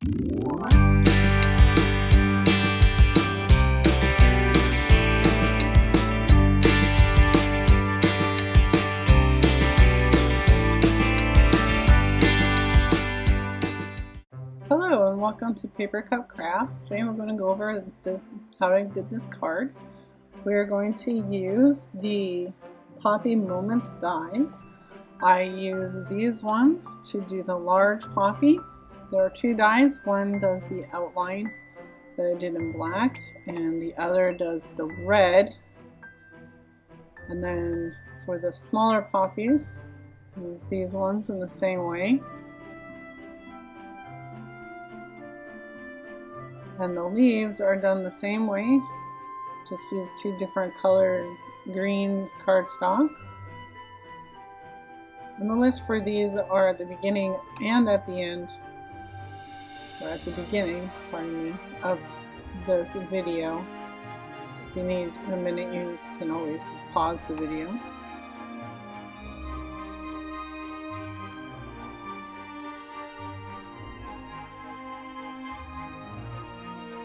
Hello and welcome to Paper Cup Crafts. Today we're going to go over how I did this card. We're going to use the Poppy Moments dies. I use these ones to do the large poppy. There are two dies. One does the outline that I did in black and the other does the red. And then for the smaller poppies, use these ones in the same way. And the leaves are done the same way, just use two different colored green cardstocks. And the list for these are at the beginning and at the end, or at the beginning, pardon me, of this video. If you need a minute, you can always pause the video.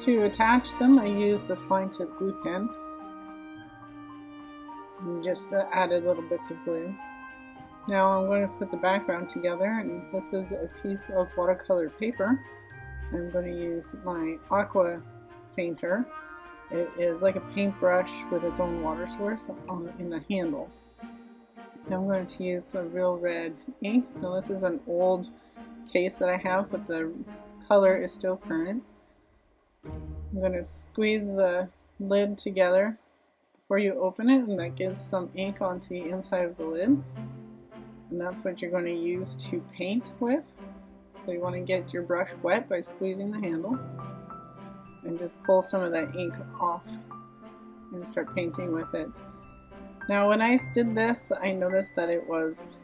To attach them, I use the fine tip glue pen and just added little bits of glue. Now I'm going to put the background together, and this is a piece of watercolor paper. I'm going to use my aqua painter. It is like a paintbrush with its own water source in the handle. I'm going to use a real red ink. Now this is an old case that I have, but the color is still current. I'm going to squeeze the lid together before you open it, and that gives some ink onto the inside of the lid. And that's what you're going to use to paint with. So you want to get your brush wet by squeezing the handle and just pull some of that ink off and start painting with it. Now when I did this, I noticed that it was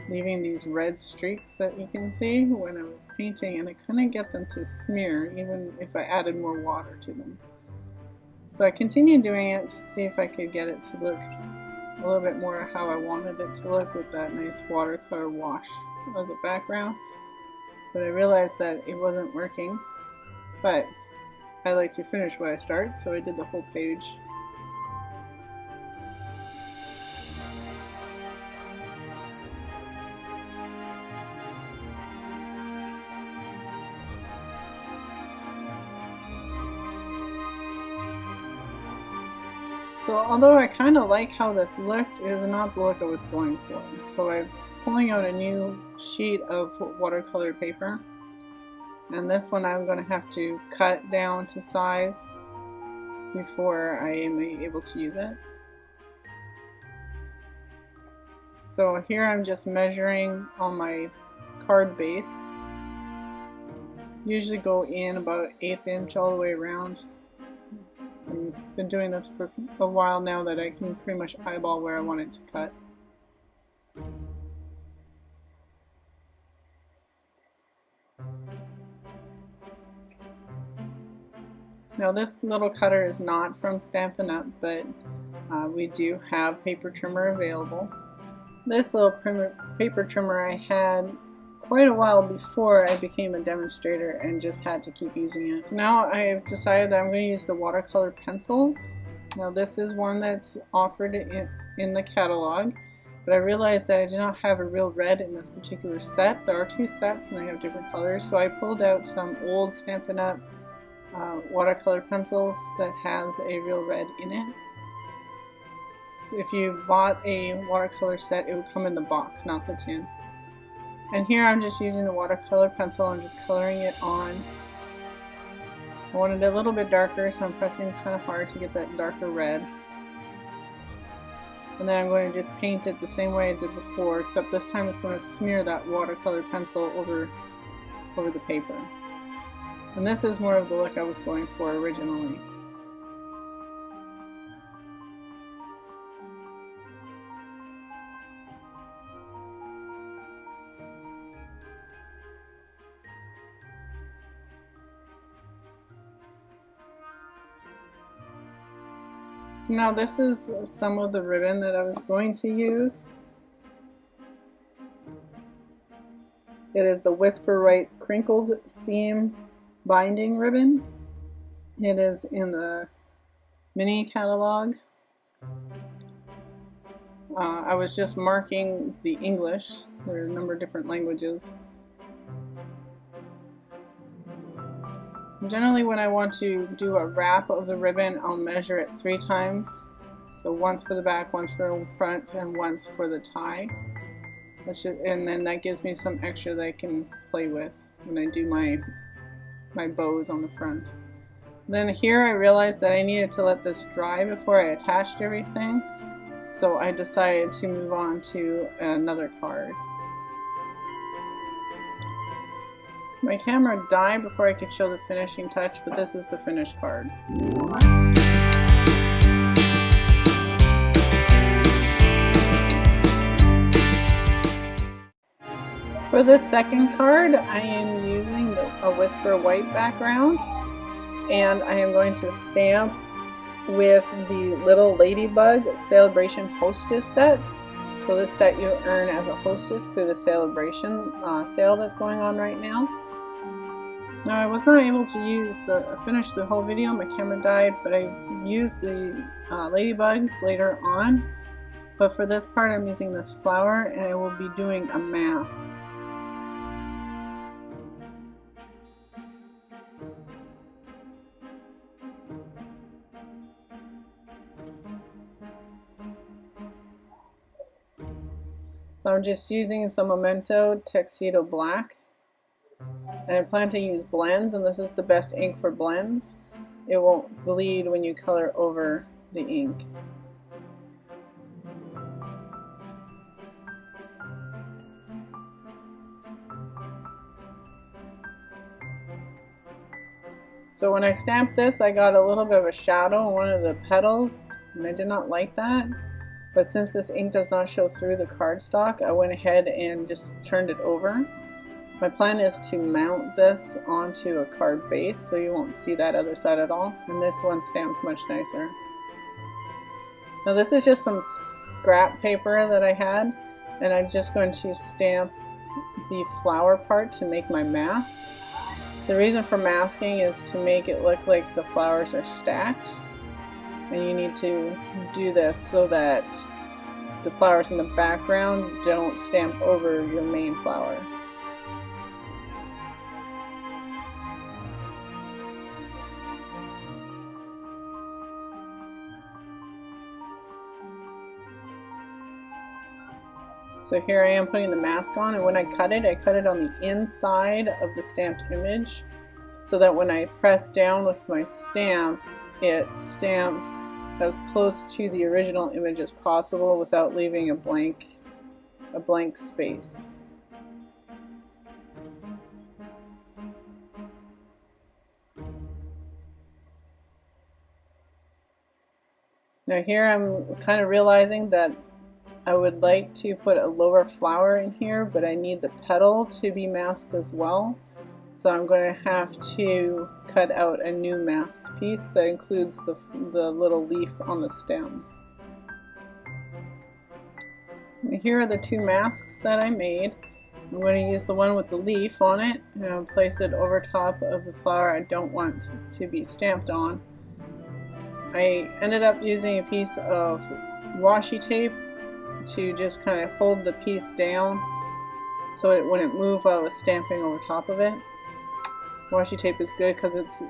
leaving these red streaks that you can see when I was painting, and I couldn't get them to smear even if I added more water to them. So I continued doing it to see if I could get it to look a little bit more how I wanted it to look, with that nice watercolor wash as a background. But I realized that it wasn't working, but I like to finish what I start, so I did the whole page. So although I kind of like how this looked, it is not the look I was going for. So I'm pulling out a new sheet of watercolor paper, and this one I'm going to have to cut down to size before I am able to use it. So here I'm just measuring on my card base. Usually go in about 1/8 inch all the way around. I've been doing this for a while now that I can pretty much eyeball where I want it to cut. Now this little cutter is not from Stampin'Up, but we do have paper trimmer available. This little paper trimmer I had quite a while before I became a demonstrator and just had to keep using it. So now I've decided that I'm going to use the watercolor pencils. Now this is one that's offered in the catalog, but I realized that I did not have a real red in this particular set. There are two sets and they have different colors, so I pulled out some old Stampin' Up! Watercolor pencils that has a real red in it. If you bought a watercolor set, it would come in the box, not the tin. And here I'm just using the watercolor pencil and just coloring it on. I wanted it a little bit darker, so I'm pressing kind of hard to get that darker red. And then I'm going to just paint it the same way I did before, except this time it's going to smear that watercolor pencil over the paper. And this is more of the look I was going for originally. So now this is some of the ribbon that I was going to use. It is the Whisper Right Crinkled Seam binding ribbon. It is in the mini catalog. I was just marking the English. There are a number of different languages. Generally, when I want to do a wrap of the ribbon, I'll measure it 3 times. So once for the back, once for the front, and once for the tie. And then that gives me some extra that I can play with when I do my bows on the front. Then here I realized that I needed to let this dry before I attached everything. So I decided to move on to another card. My camera died before I could show the finishing touch, but this is the finished card. For this second card, I am using a Whisper White background, and I am going to stamp with the little Ladybug Sale-a-bration hostess set. So this set you earn as a hostess through the Sale-a-bration sale that's going on right now. Now I was not able to finish the whole video, my camera died, but I used the ladybugs later on. But for this part I'm using this flower, and I will be doing a mask. So I'm just using some Memento Tuxedo Black, and I plan to use blends, and this is the best ink for blends. It won't bleed when you color over the ink. So when I stamped this, I got a little bit of a shadow on one of the petals, and I did not like that. But since this ink does not show through the cardstock, I went ahead and just turned it over. My plan is to mount this onto a card base so you won't see that other side at all. And this one's stamped much nicer. Now this is just some scrap paper that I had, and I'm just going to stamp the flower part to make my mask. The reason for masking is to make it look like the flowers are stacked. And you need to do this so that the flowers in the background don't stamp over your main flower. So here I am putting the mask on, and when I cut it on the inside of the stamped image so that when I press down with my stamp, it stamps as close to the original image as possible without leaving a blank space. Now here I'm kind of realizing that I would like to put a lower flower in here, but I need the petal to be masked as well. So I'm going to have to cut out a new mask piece that includes the little leaf on the stem. And here are the 2 masks that I made. I'm going to use the one with the leaf on it, and I'll place it over top of the flower I don't want to be stamped on. I ended up using a piece of washi tape to just kind of hold the piece down so it wouldn't move while I was stamping over top of it. Washi tape is good because it's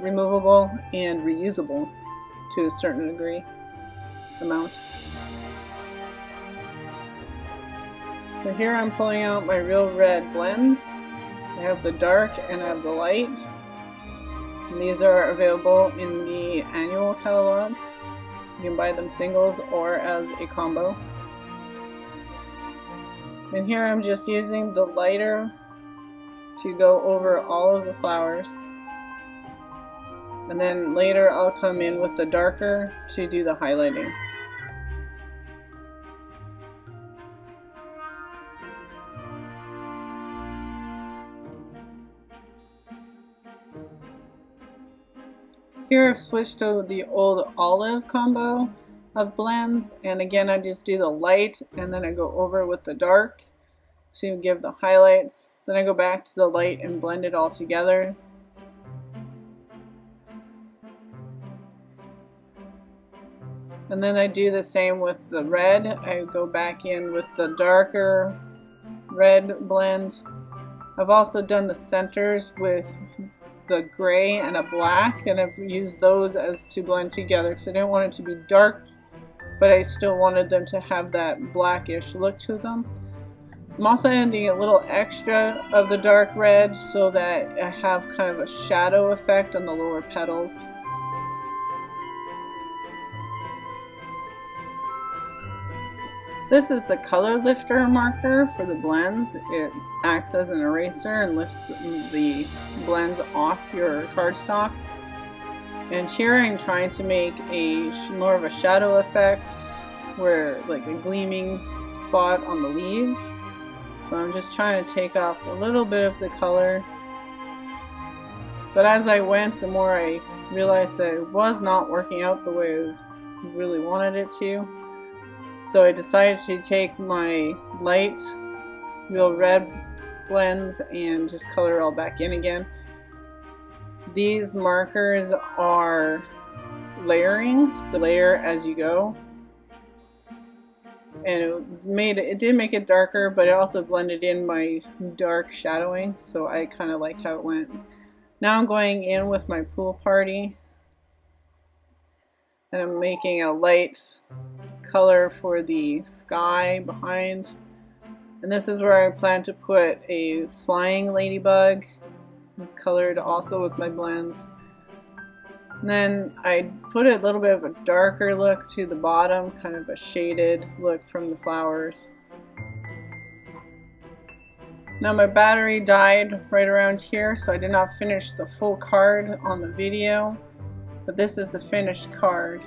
removable and reusable to a certain amount. So here I'm pulling out my Real Red blends. I have the dark and I have the light. And these are available in the annual catalog. You can buy them singles or as a combo. And here I'm just using the lighter to go over all of the flowers, and then later I'll come in with the darker to do the highlighting. Here I've switched to the old olive combo of blends, and again I just do the light and then I go over with the dark to give the highlights. Then I go back to the light and blend it all together And then I do the same with the red. I go back in with the darker red blend. I've also done the centers with the gray and a black, and I've used those as to blend together because I didn't want it to be dark, but I still wanted them to have that blackish look to them. I'm also adding a little extra of the dark red so that I have kind of a shadow effect on the lower petals. This is the color lifter marker for the blends. It acts as an eraser and lifts the blends off your cardstock. And here I'm trying to make more of a shadow effect, where like a gleaming spot on the leaves. So I'm just trying to take off a little bit of the color. But as I went, the more I realized that it was not working out the way I really wanted it to. So I decided to take my light, real red blends and just color it all back in again. These markers are layering, so layer as you go. And it did make it darker, but it also blended in my dark shadowing, so I kind of liked how it went. Now I'm going in with my pool party, and I'm making a light color for the sky behind. And this is where I plan to put a flying ladybug. It's colored also with my blends. And then I put a little bit of a darker look to the bottom, kind of a shaded look from the flowers. Now my battery died right around here, so I did not finish the full card on the video, but this is the finished card.